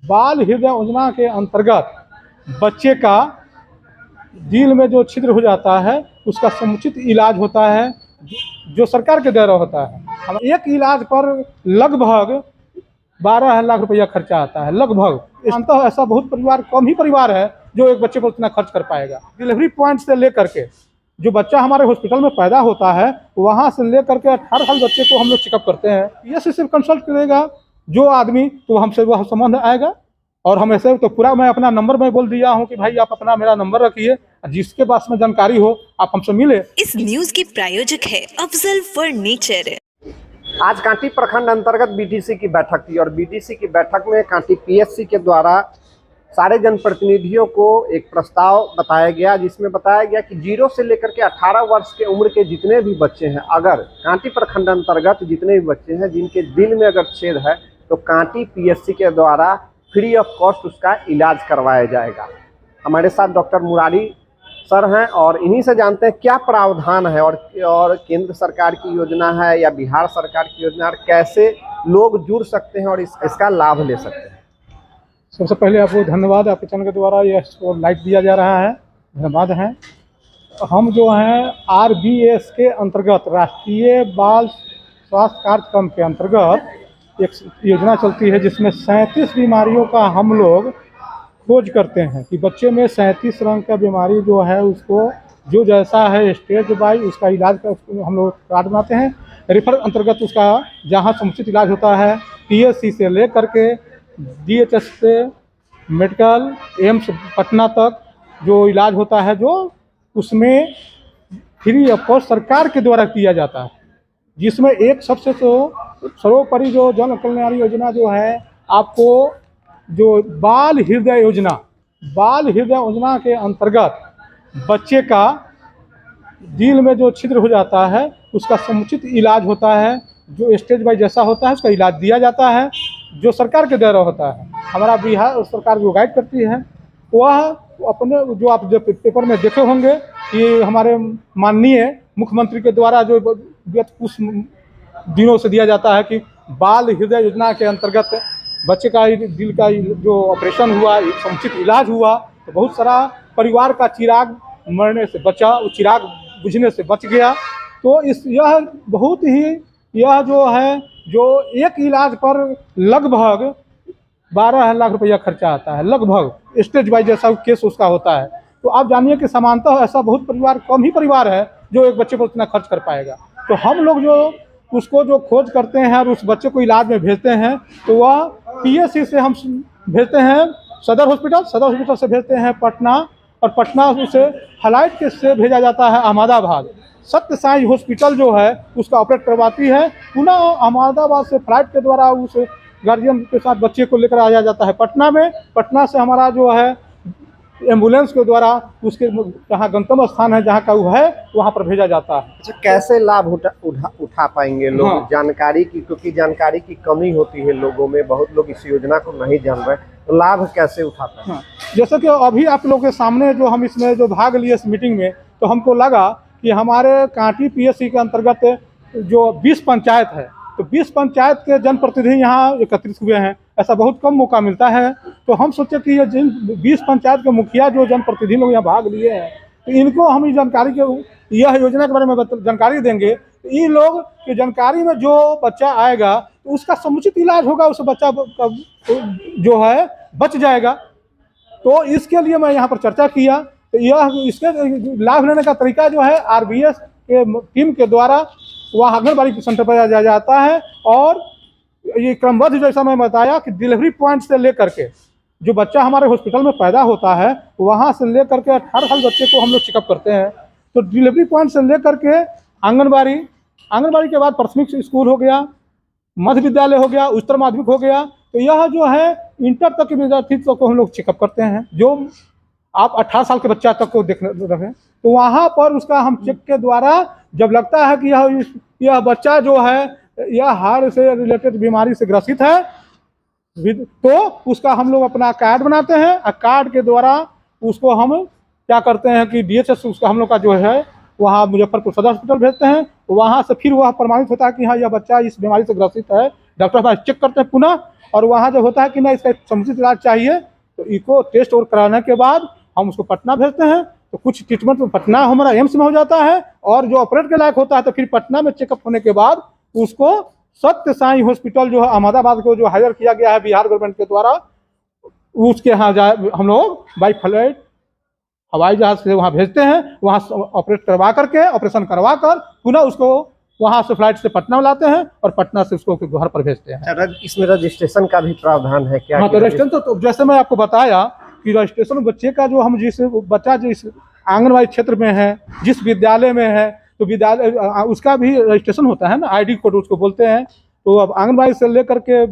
बाल हृदय योजना के अंतर्गत बच्चे का दिल में जो छिद्र हो जाता है उसका समुचित इलाज होता है, जो सरकार के द्वारा होता है। हम एक इलाज पर लगभग 12 लाख रुपया खर्चा आता है लगभग। अंततः ऐसा बहुत परिवार, कम ही परिवार है जो एक बच्चे पर उतना खर्च कर पाएगा। डिलीवरी पॉइंट से लेकर के जो बच्चा हमारे हॉस्पिटल में पैदा होता है वहाँ से लेकर के 18 साल बच्चे को हम लोग चेकअप करते हैं। ये सिर्फ कंसल्ट करेगा जो आदमी, तो हमसे वह संबंध आएगा। और हम ऐसे तो पूरा मैं अपना नंबर में बोल दिया हूँ कि भाई आप अपना मेरा नंबर रखिए, जिसके पास में जानकारी हो आप हमसे मिले। इस न्यूज की प्रायोजक है अफजल फर्नीचर। आज कांटी प्रखंड अंतर्गत बीटीसी की बैठक थी और बीटीसी की बैठक में कांटी पीएससी के द्वारा सारे जनप्रतिनिधियों को एक प्रस्ताव बताया गया, जिसमें बताया गया कि 0 से लेकर के 18 वर्ष के उम्र के जितने भी बच्चे हैं, अगर कांटी प्रखंड अंतर्गत जितने भी बच्चे हैं जिनके दिल में अगर छेद है तो कांटी पीएससी के द्वारा फ्री ऑफ कॉस्ट उसका इलाज करवाया जाएगा। हमारे साथ डॉक्टर मुरारी सर हैं और इन्हीं से जानते हैं क्या प्रावधान है और केंद्र सरकार की योजना है या बिहार सरकार की योजना है, और कैसे लोग जुड़ सकते हैं और इसका लाभ ले सकते हैं। सबसे पहले आपको धन्यवाद, आपके चैनल के द्वारा ये लाइट दिया जा रहा है, धन्यवाद है। हम जो हैं RBS के अंतर्गत, राष्ट्रीय बाल स्वास्थ्य कार्यक्रम के अंतर्गत एक योजना चलती है जिसमें 37 बीमारियों का हम लोग खोज करते हैं कि बच्चे में 37 रंग का बीमारी जो है उसको जो जैसा है स्टेज बाई उसका इलाज का हम लोग कार्ड बनाते हैं। रेफर अंतर्गत उसका जहाँ समुचित इलाज होता है PSC से ले करके DHS से मेडिकल एम्स पटना तक जो इलाज होता है, जो उसमें फ्री ऑफ कॉस्ट सरकार के द्वारा किया जाता है। जिसमें एक सबसे तो सर्वोपरि जो जन कल्याण योजना जो है, आपको जो बाल हृदय योजना के अंतर्गत बच्चे का दिल में जो छिद्र हो जाता है उसका समुचित इलाज होता है, जो स्टेज बाई जैसा होता है उसका इलाज दिया जाता है, जो सरकार के द्वारा होता है। हमारा बिहार सरकार जो गाइड करती है वह अपने, जो आप जो पेपर में देखे होंगे कि हमारे माननीय मुख्यमंत्री के द्वारा जो कुछ दिनों से दिया जाता है कि बाल हृदय योजना के अंतर्गत बच्चे का दिल का जो ऑपरेशन हुआ, समुचित इलाज हुआ, तो बहुत सारा परिवार का चिराग मरने से बचा, चिराग बुझने से बच गया। तो यह बहुत ही, यह जो है जो एक इलाज पर लगभग 12 लाख रुपया खर्चा आता है लगभग, स्टेज बाई जैसा केस उसका होता है। तो आप जानिए कि सामान्यतः ऐसा बहुत परिवार, कम ही परिवार है जो एक बच्चे पर उतना खर्च कर पाएगा। तो हम लोग जो उसको जो खोज करते हैं और उस बच्चे को इलाज में भेजते हैं, तो वह PSC से हम भेजते हैं सदर हॉस्पिटल से भेजते हैं पटना, और पटना से फ्लाइट के से भेजा जाता है अहमदाबाद। सत्य साई हॉस्पिटल जो है उसका ऑपरेट करवाती है, पुनः अहमदाबाद से फ्लाइट के द्वारा उस गार्जियन के साथ बच्चे को लेकर आया जाता है पटना में। पटना से हमारा जो है एम्बुलेंस के द्वारा उसके जहाँ गंतव्य स्थान है, जहाँ का वो है, वहाँ पर भेजा जाता है। अच्छा, कैसे लाभ उठा पाएंगे लोग? हाँ। जानकारी की, क्योंकि जानकारी की कमी होती है लोगों में, बहुत लोग इस योजना को नहीं जान रहे, तो लाभ कैसे उठाते हैं? हाँ। जैसे कि अभी आप लोगों के सामने जो हम इसमें जो भाग लिए इस मीटिंग में, तो हमको लगा कि हमारे कांटी PSC के अंतर्गत जो 20 पंचायत है, तो 20 पंचायत के जनप्रतिनिधि यहाँ एकत्रित हुए हैं। ऐसा बहुत कम मौका मिलता है, तो हम सोचे कि ये जिन 20 पंचायत के मुखिया जो जनप्रतिनिधि लोग यहाँ भाग लिए हैं, तो इनको हम इस जानकारी के, यह योजना के बारे में जानकारी देंगे। तो इन लोग की जानकारी में जो बच्चा आएगा तो उसका समुचित इलाज होगा, उस बच्चा जो है बच जाएगा। तो इसके लिए मैं यहाँ पर चर्चा किया। तो यह इसके लाभ लेने का तरीका जो है RBS के टीम के द्वारा वह आंगनबाड़ी सेंटर पर जाया जाता है, और ये क्रमबद्ध जैसा मैं बताया कि डिलीवरी पॉइंट से लेकर के जो बच्चा हमारे हॉस्पिटल में पैदा होता है वहाँ से लेकर के 18 साल बच्चे को हम लोग चेकअप करते हैं। तो डिलीवरी पॉइंट से लेकर के आंगनबाड़ी के बाद प्राथमिक स्कूल हो गया, मध्य विद्यालय हो गया, उच्चतर माध्यमिक हो गया, तो यह जो है इंटर तक के विद्यार्थी को हम लोग चेकअप करते हैं। जो आप 18 साल के बच्चा तक को देखने रखें, तो वहाँ पर उसका हम चेक के द्वारा जब लगता है कि यह बच्चा जो है यह हार्ट से रिलेटेड बीमारी से ग्रसित है, तो उसका हम लोग अपना कार्ड बनाते हैं, और कार्ड के द्वारा उसको हम क्या करते हैं कि DHS उसका हम लोग का जो है वहाँ मुजफ्फरपुर सदर हॉस्पिटल भेजते हैं। वहाँ से फिर वह प्रमाणित होता है कि हाँ यह बच्चा इस बीमारी से ग्रसित है, डॉक्टर हमारे चेक करते हैं पुनः, और वहाँ जब होता है कि ना इसका समुचित इलाज चाहिए तो इको टेस्ट और कराने के बाद हम उसको पटना भेजते हैं। तो कुछ ट्रीटमेंट में पटना हमारा एम्स में हो जाता है, और जो ऑपरेट के लायक होता है तो फिर पटना में चेकअप होने के बाद उसको सत्य साई हॉस्पिटल जो है अहमदाबाद को जो हायर किया गया है बिहार गवर्नमेंट के द्वारा, उसके यहाँ जाए हम लोग बाई फ्लाइट हवाई जहाज से वहाँ भेजते हैं। वहाँ ऑपरेट करवा करके ऑपरेशन करवा कर पुनः उसको वहाँ से फ्लाइट से पटना लाते हैं और पटना से उसको घर पर भेजते हैं। इसमें रजिस्ट्रेशन का भी प्रावधान है क्या? हाँ, तो रजिस्ट्रेशन तो जैसे मैं आपको बताया कि रजिस्ट्रेशन बच्चे का जो हम जिस बच्चा जिस आंगनबाड़ी क्षेत्र में है, जिस विद्यालय में है, तो विद्यालय उसका भी रजिस्ट्रेशन होता है ना, आईडी कोड उसको बोलते हैं। तो अब आंगनबाड़ी से लेकर के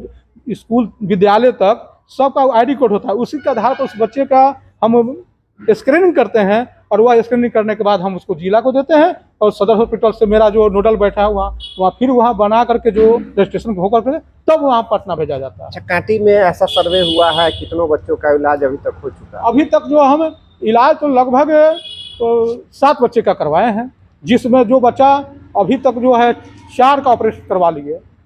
स्कूल विद्यालय तक सबका आईडी कोड होता है, उसी के आधार पर उस बच्चे का हम स्क्रीनिंग करते हैं, और वह स्क्रीनिंग करने के बाद हम उसको जिला को देते हैं, और सदर हॉस्पिटल से मेरा जो नोडल बैठा है वहाँ फिर वहाँ बना करके जो रजिस्ट्रेशन होकर के तब वहाँ पटना भेजा जाता है। अच्छा, कांटी में ऐसा सर्वे हुआ है, कितनों बच्चों का इलाज अभी तक हो चुका है? अभी तक जो हम इलाज तो लगभग 7 बच्चे का करवाए हैं, जिसमें जो बच्चा अभी तक जो है 4 का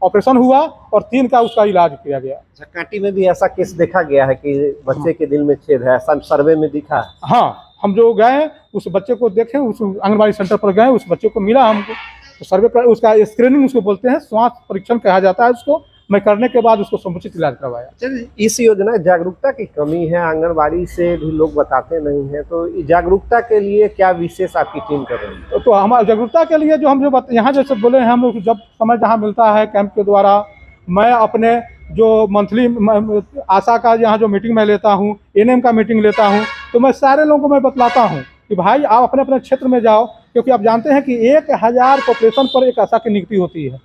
ऑपरेशन हुआ और 3 का उसका इलाज किया गया। अच्छा, कांटी में भी ऐसा केस देखा गया है कि बच्चे के दिल में छेद है, ऐसा सर्वे में दिखा है? हाँ, हम जो गए उस बच्चे को देखे, उस आंगनबाड़ी सेंटर पर गए, उस बच्चे को मिला हमको, तो सर्वे कर उसका स्क्रीनिंग उसको बोलते हैं, स्वास्थ्य परीक्षण कहा जाता है उसको, मैं करने के बाद उसको समुचित इलाज करवाया। चलिए, इस योजना जागरूकता की कमी है, आंगनबाड़ी से भी लोग बताते नहीं हैं, तो जागरूकता के लिए क्या विशेष आपकी टीम कर रही है? तो हमारे जागरूकता के लिए जो हम जो यहाँ जैसे बोले हैं, हम लोग जब समय जहाँ मिलता है कैंप के द्वारा, मैं अपने जो मंथली आशा का यहाँ जो मीटिंग मैं लेता हूँ, एनएम का मीटिंग लेता हूँ, तो मैं सारे लोगों को मैं बतलाता हूँ कि भाई आप अपने अपने क्षेत्र में जाओ, क्योंकि आप जानते हैं कि 1000 पॉपुलेशन पर एक आशा की नियुक्ति होती है।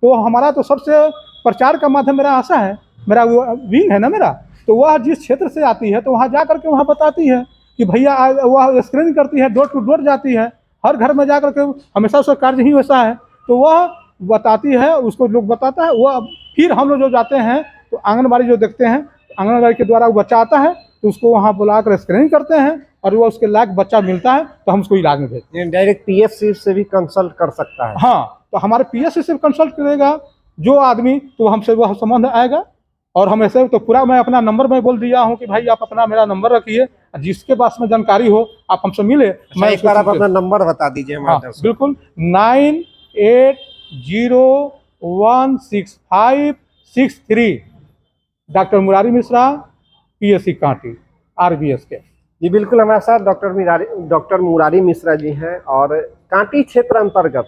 तो हमारा तो सबसे प्रचार का माध्यम मेरा आशा है, मेरा विंग है ना मेरा, तो वह जिस क्षेत्र से आती है तो वहाँ जा करके वहाँ बताती है कि भैया वह स्क्रीनिंग करती है, डोर टू डोर जाती है, हर घर में जा करके, हमेशा उसका कार्य ही वैसा है, तो वह बताती है, उसको लोग बताता है। वह फिर हम लोग जो जाते हैं तो आंगनबाड़ी जो देखते हैं, आंगनबाड़ी के द्वारा वो बच्चा आता है तो उसको वहाँ बुलाकर स्क्रीनिंग करते हैं, और वो उसके लायक बच्चा मिलता है तो हम उसको इलाज में भेजते हैं। डायरेक्ट पीएससी से भी कंसल्ट कर सकता है? हाँ, तो हमारे पीएससी से कंसल्ट करेगा जो आदमी, तो हमसे वह संबंध आएगा, और हम ऐसे तो पूरा मैं अपना नंबर मैं बोल दिया हूँ कि भाई आप अपना मेरा नंबर रखिए, जिसके पास में जानकारी हो आप हमसे मिले। मैं एक बार आप अपना नंबर बता दीजिए हमारे दर्शकों। बिल्कुल, 98016563, doctor Murari Mishra, PSC Kanti, RBS के। जी बिल्कुल, हमारे साथ डॉक्टर मुरारी मिश्रा जी हैं, और कांटी क्षेत्र अंतर्गत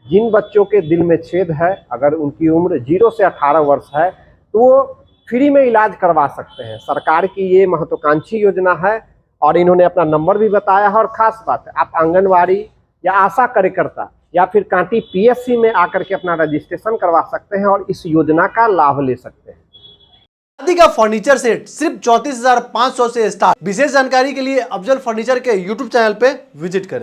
जिन बच्चों के दिल में छेद है, अगर उनकी उम्र 0 से 18 वर्ष है, तो वो फ्री में इलाज करवा सकते हैं। सरकार की ये महत्वाकांक्षी योजना है, और इन्होंने अपना नंबर भी बताया है। और ख़ास बात है, आप आंगनवाड़ी या आशा कार्यकर्ता या फिर कांटी पीएससी में आकर के अपना रजिस्ट्रेशन करवा सकते हैं और इस योजना का लाभ ले सकते हैं। शादी का फर्नीचर सेट सिर्फ 34,500 से स्टार्ट। विशेष जानकारी के लिए अफजल फर्नीचर के यूट्यूब चैनल पे विजिट करें।